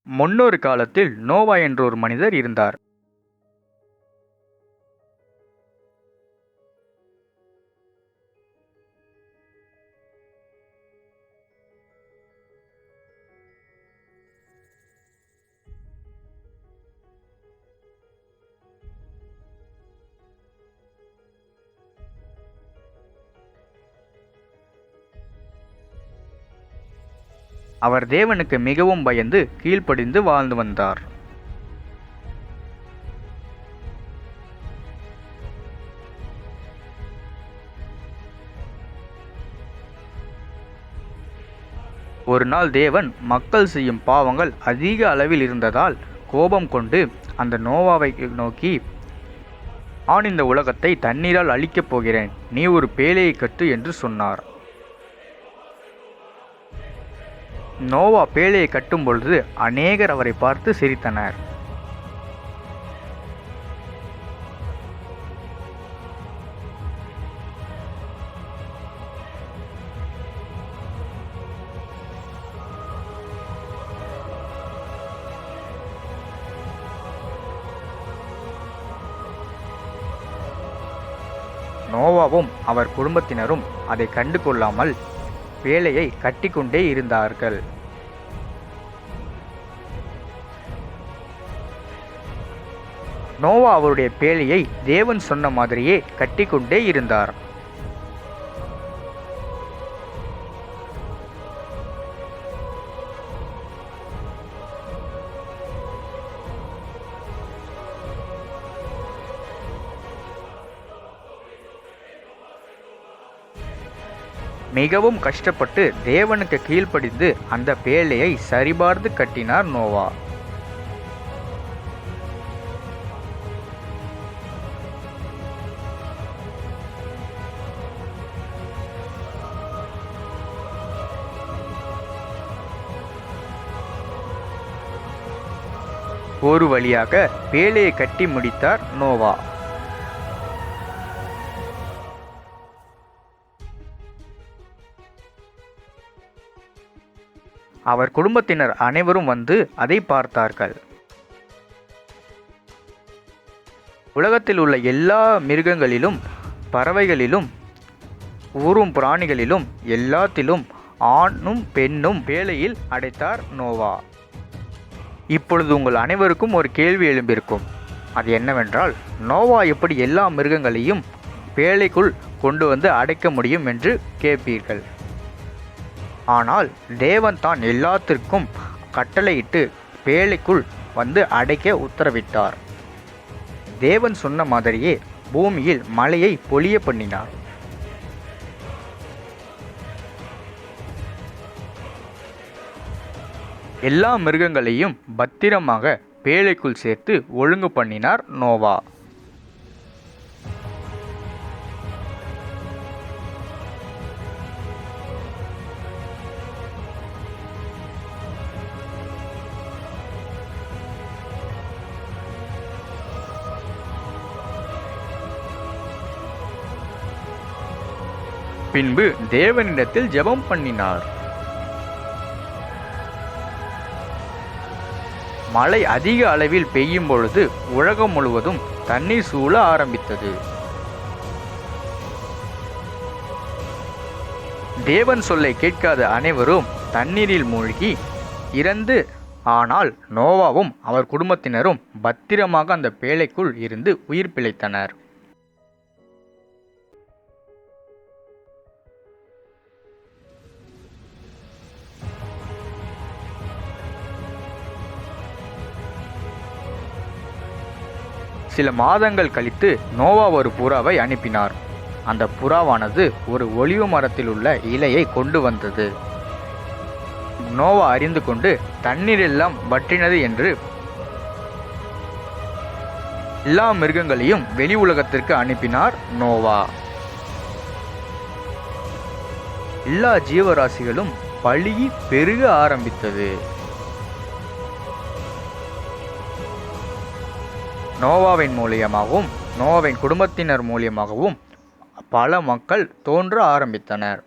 முன்னொரு காலத்தில் நோவா என்ற ஒரு மனிதர் இருந்தார். அவர் தேவனுக்கு மிகவும் பயந்து கீழ்ப்படிந்து வாழ்ந்து வந்தார். ஒரு நாள் தேவன் மக்கள் செய்யும் பாவங்கள் அதிக அளவில் இருந்ததால் கோபம் கொண்டு அந்த நோவாவை நோக்கி, நான் இந்த உலகத்தை தண்ணீரால் அழிக்கப் போகிறேன், நீ ஒரு பேழையை கட்டு என்று சொன்னார். நோவா பேழையை கட்டும் பொழுது அநேகர் அவரை பார்த்து சிரித்தனர். நோவாவும் அவர் குடும்பத்தினரும் அதை கண்டு கொள்ளாமல் பேழையை கட்டிக்கொண்டே இருந்தார்கள். நோவா அவருடைய பேழையை தேவன் சொன்ன மாதிரியே கட்டிக்கொண்டே இருந்தார். மிகவும் கஷ்டப்பட்டு தேவனுக்கு கீழ்ப்படிந்து அந்த பேழையை சரிபார்த்து கட்டினார் நோவா. ஒரு வழியாக பேழையை கட்டி முடித்தார் நோவா. அவர் குடும்பத்தினர் அனைவரும் வந்து அதை பார்த்தார்கள். உலகத்தில் உள்ள எல்லா மிருகங்களிலும், பறவைகளிலும், ஊரும் பிராணிகளிலும் எல்லாத்திலும் ஆணும் பெண்ணும் பேழையில் அடைத்தார் நோவா. இப்பொழுது உங்கள் அனைவருக்கும் ஒரு கேள்வி எழும்பியிருக்கும். அது என்னவென்றால், நோவா எப்படி எல்லா மிருகங்களையும் பேழைக்குள் கொண்டு வந்து அடைக்க முடியும் என்று கேட்பீர்கள். ஆனால் தேவன் தான் எல்லாத்திற்கும் கட்டளையிட்டு பேழைக்குள் வந்து அடைக்க உத்தரவிட்டார். தேவன் சொன்ன மாதிரியே பூமியில் மழையை பொழிய பண்ணினார். எல்லா மிருகங்களையும் பத்திரமாக பேழைக்குள் சேர்த்து ஒழுங்கு பண்ணினார் நோவா. பின்பு தேவனிடத்தில் ஜெபம் பண்ணினார். மழை அதிக அளவில் பெய்யும் பொழுது உலகம் முழுவதும் தண்ணீர் சூழ ஆரம்பித்தது. தேவன் சொல்லை கேட்காத அனைவரும் தண்ணீரில் மூழ்கி இறந்து, ஆனால் நோவாவும் அவர் குடும்பத்தினரும் பத்திரமாக அந்த பேழைக்குள் இருந்து உயிர் பிழைத்தனர். சில மாதங்கள் கழித்து நோவா ஒரு புறாவை அனுப்பினார். அந்த புறாவானது ஒரு ஒலிவ மரத்தில் உள்ள இலையை கொண்டு வந்தது. நோவா அறிந்து கொண்டு தண்ணீர் எல்லாம் வற்றினது என்று எல்லா மிருகங்களையும் வெளி உலகத்திற்கு அனுப்பினார் நோவா. எல்லா ஜீவராசிகளும் பலுகி பெருக ஆரம்பித்தது. நோவாவின் மூலியமாகவும் நோவாவின் குடும்பத்தினர் மூலியமாகவும் பல மக்கள் தோன்ற ஆரம்பித்தனர்.